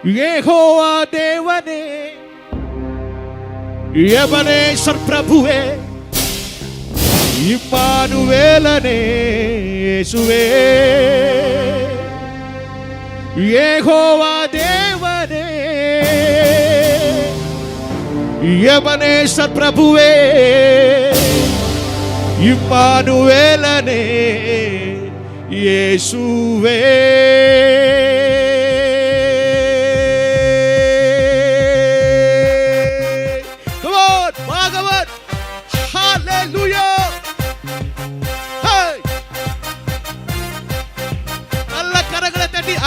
യഹോവാ ദേവനേ, Ebenezer പ്രഭുവേ, ഇമ്മാനുവേലനേ യേശുവേ. യഹോവാ ദേവനേ, Ebenezer പ്രഭുവേ, ഇമ്മാനുവേലനേ യേശുവേ.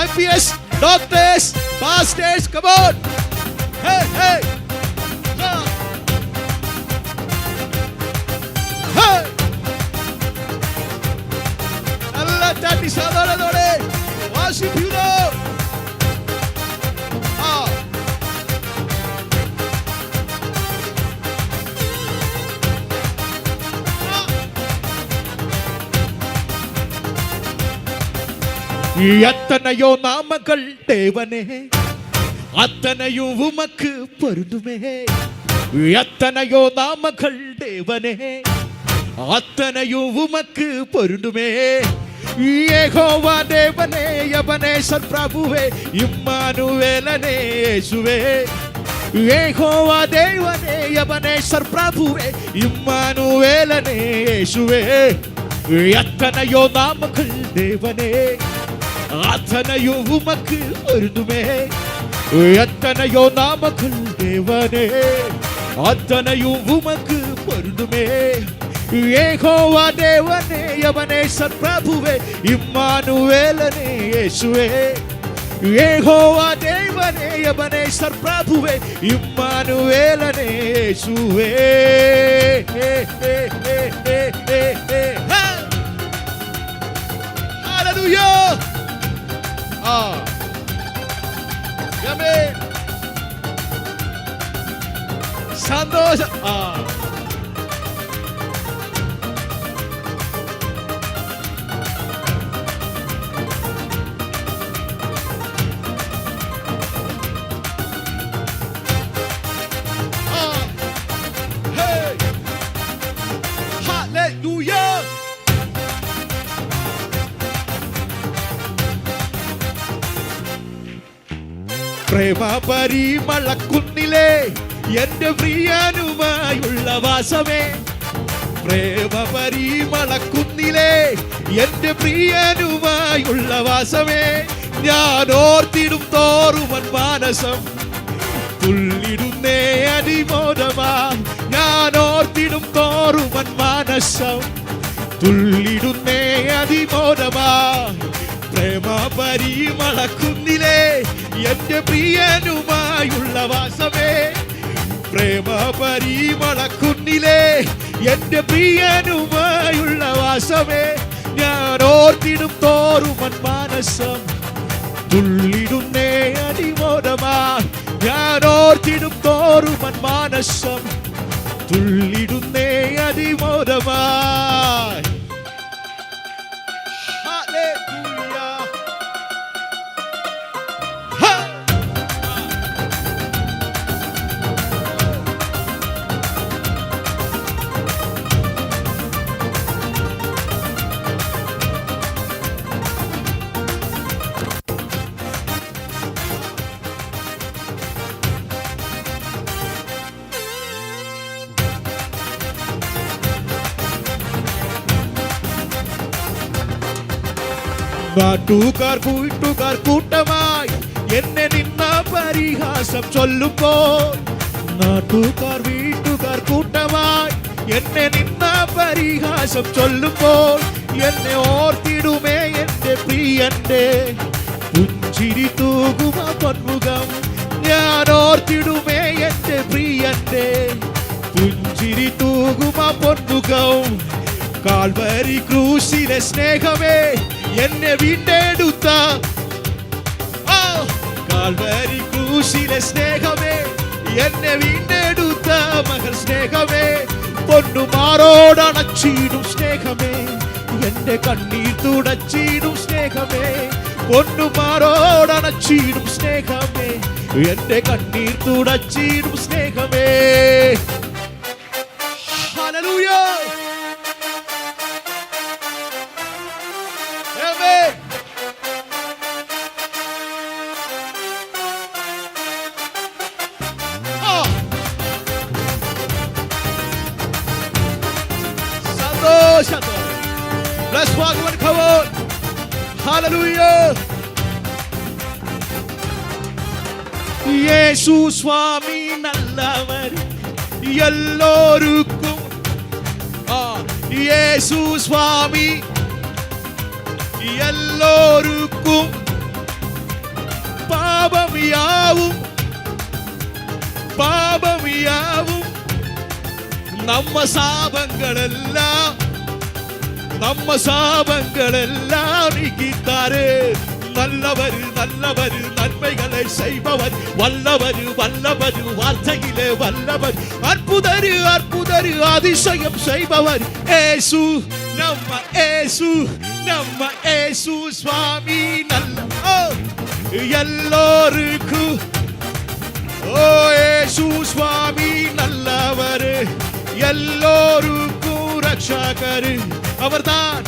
IPS, doctors, pastors, come on. Hey, hey. Hey. Allah tati sadharanore worship you Lord. எத்தனையோ நாமங்கள் தேவனே, அத்தனையும் உமக்கு பொருந்துமே. எத்தனையோ நாமங்கள் தேவனே, அத்தனையும் உமக்கு பொருந்துமே. யெகோவா தேவனே, எபனேசர் பிரபுவே, இம்மானுவேலனே യേശുവേ. யெகோவா தேவனே, எபனேசர் பிரபுவே, இம்மானுவேலனே യേശുവേ. எத்தனையோ நாமங்கள் தேவனே, அத்தனையும் உமக்கு பொருந்துமே. எத்தனையோ நாமங்கள் தேவனே, அத்தனையும் உமக்கு பொருந்துமே. யெகோவா தேவனே, எபனேசர் பிரபுவே, இம்மானுவேலனே യേശുവേ. யெகோவா தேவனே, எபனேசர் பிரபுவே, இம்மானுவேலனே യേശുവേ. Hallelujah. Amen. സന്തോഷം. Hey. Hallelujah. പ്രേമ പരിമളക്കുന്നിലേ എന്റെ പ്രിയനുമായുള്ള വാസമേ. പ്രേമ പരിമളക്കുന്നിലേ എന്റെ പ്രിയനുമായുള്ള വാസമേ. ഞാൻ ഓർത്തിടും തോറുമൻ മാനസം തുള്ളിടുന്നേ അതിമോദമാ. ഞാൻ ഓർത്തിടും തോറുമൻ മാനസം തുള്ളിടുന്നേ അതിമോദമാ. പ്രേമ പരിമളക്കുന്നിലേ എന്റെ പ്രിയനുമായുള്ള വാസമേ. പ്രേമ പരിമളക്കുന്നിലേ എന്റെ പ്രിയനുമായുള്ള വാസമേ. ഞാൻ ഓർത്തിടും തോറുമൻ മാനസം തുള്ളിടുന്നേ അതിമോദമാ. ഞാൻ ഓർത്തിടും തോറുമൻ മാനസം തുള്ളിടുന്നേ അതിമോദമാ. നാട്ടുകാർ കൂട്ടുകാർ കൂട്ടമായി എന്നെ നിന്ന പരിഹാസം ചൊല്ലുമ്പോൾ. നാട്ടുകാർ വീട്ടുകാർ കൂട്ടമായി എന്നെ നിന്ന പരിഹാസം ചൊല്ലുമ്പോൾ. എന്നെ ഓർത്തിടുമേ എന്റെ പ്രിയന്റെ പുഞ്ചിരി തൂകുമ പൊന്മുഖം. ഞാൻ ഓർത്തിടുമേ എന്റെ പ്രിയന്റെ പുഞ്ചിരി തൂകുമ പൊന്മുഖം. കാൽവരി ക്രൂശിലെ സ്നേഹമേ എന്നെ വീണ്ടെടുത്ത. കാൽവരി ക്രൂശിലെ സ്നേഹമേ എന്നെ വീണ്ടെടുത്ത മകൾ സ്നേഹമേ. പൊന്നുമാരോടണച്ചിടും സ്നേഹമേ, എന്റെ കണ്ണീർ തുടച്ചിടും സ്നേഹമേ. പൊന്നുമാരോടണച്ചിടും സ്നേഹമേ, എന്റെ കണ്ണീർ തുടച്ചിടും സ്നേഹമേ. ഹല്ലേലൂയ. ആമേൻ. സന്തോഷത്തോടെ Let's walk one, come on. Hallelujah. യേശു സ്വാമി നല്ലവർ എല്ലോർക്കും. യേശു സ്വാമി എല്ലോർക്കും പാപം യാവും നമ്മ சாபங்களெல்லாம் நீக்கித்தாரு. நல்லவர் நன்மைகளை செய்பவர், வல்லவர் வார்த்தையிலே வல்லவர், அற்புதர் அதிசயம் செய்பவர் ஏசு நம்ம ஏசு சுவாமி நல்ல எல்லோருக்கும். ஏசு சுவாமி நல்லவர் எல்லோருக்கும் ரட்சகர். அவர்தான்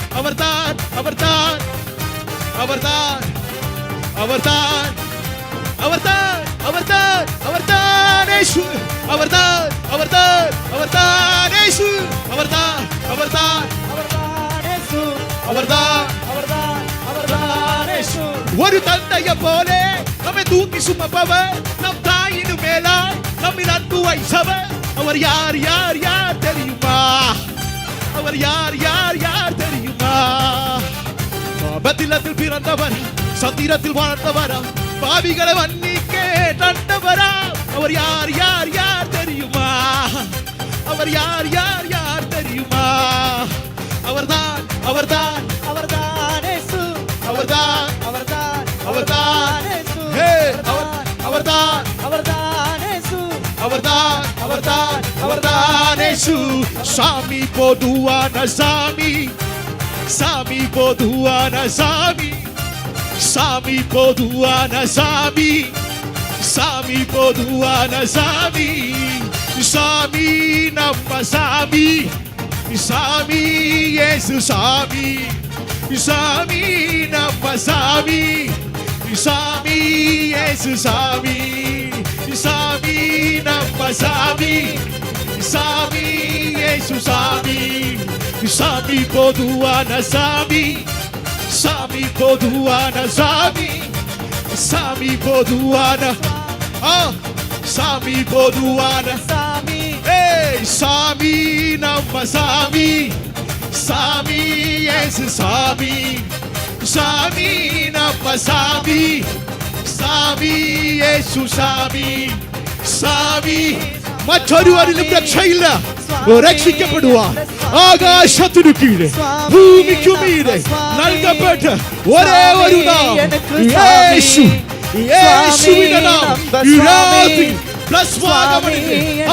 இயேசு. அவர்தான் இயேசு. ஒரு தந்தையை போல நம்மை தூக்கி சுமப்பவர், நம் தாயின் மேலாய் நம்மில் அன்பு வைத்தவர். அவர் யார் தெரியுமா? அவர் யார் தெரியுமா? பத்திலத்தில் பிறந்தவர், சத்திரத்தில் வாழ்ந்தவரா, பாவிகளை மன்னிக்க தந்தவரா. அவர் யார் தெரியுமா? அவர் யார் தெரியுமா? அவர்தான் இயேசு. அவர்தான் இயேசு. ஹே அவர்தான் இயேசு. அவர்தான் இயேசு. சாமி போதுவான சாமி சாமி போதுவான சாமி நம்ம சாமி இயேசு. சாமி நம்ம சாமி இயேசு. சாமி நம்ம சாமி இயேசு. சாமி பொதுவான சாமி பொதுவான சாமி பொதுவான சாமி. ஏய் சாமி நம்ம சாமி இயேசு. சாமி நம்ம சாமி യേശു. സാമി മറ്റൊരുവരിലും രക്ഷയില്ല. രക്ഷിക്കപ്പെടുവാൻ ആകാശത്തിനു കീഴെ ഭൂമിക്കുമീതെ നൽകപ്പെട്ട ഒരേ ഒരു നാമം യേശു. യേശുവിന്റെ നാമം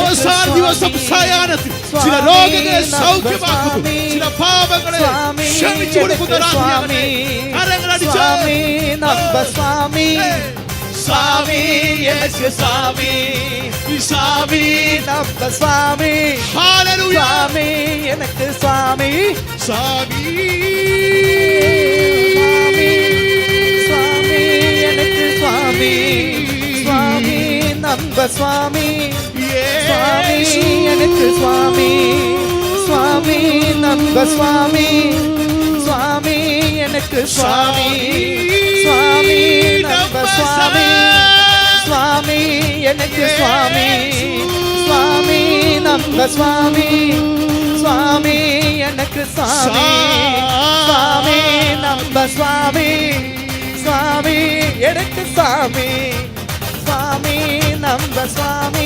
അവസാന ദിവസം സായാഹ്നത്തിൽ ചില രോഗങ്ങളെ സൗഖ്യമാക്കുന്നു, ചില പാപങ്ങളെ ക്ഷമിച്ചു കൊടുക്കുന്ന சாமி യേശു. சாமி நம்ம சாமி. ஹalleluya. சாமி எனக்கு சாமி. எனக்கு சாமி. நம்ம சாமி. எனக்கு சாமி. நம்ம சாமி. எனக்கு சாமி. நம்ம சாமி. எனக்கு சாமி. நம்ம சாமி. எனக்கு சாமி. நம்ம சாமி. எனக்கு சாமி. நம்ம சாமி.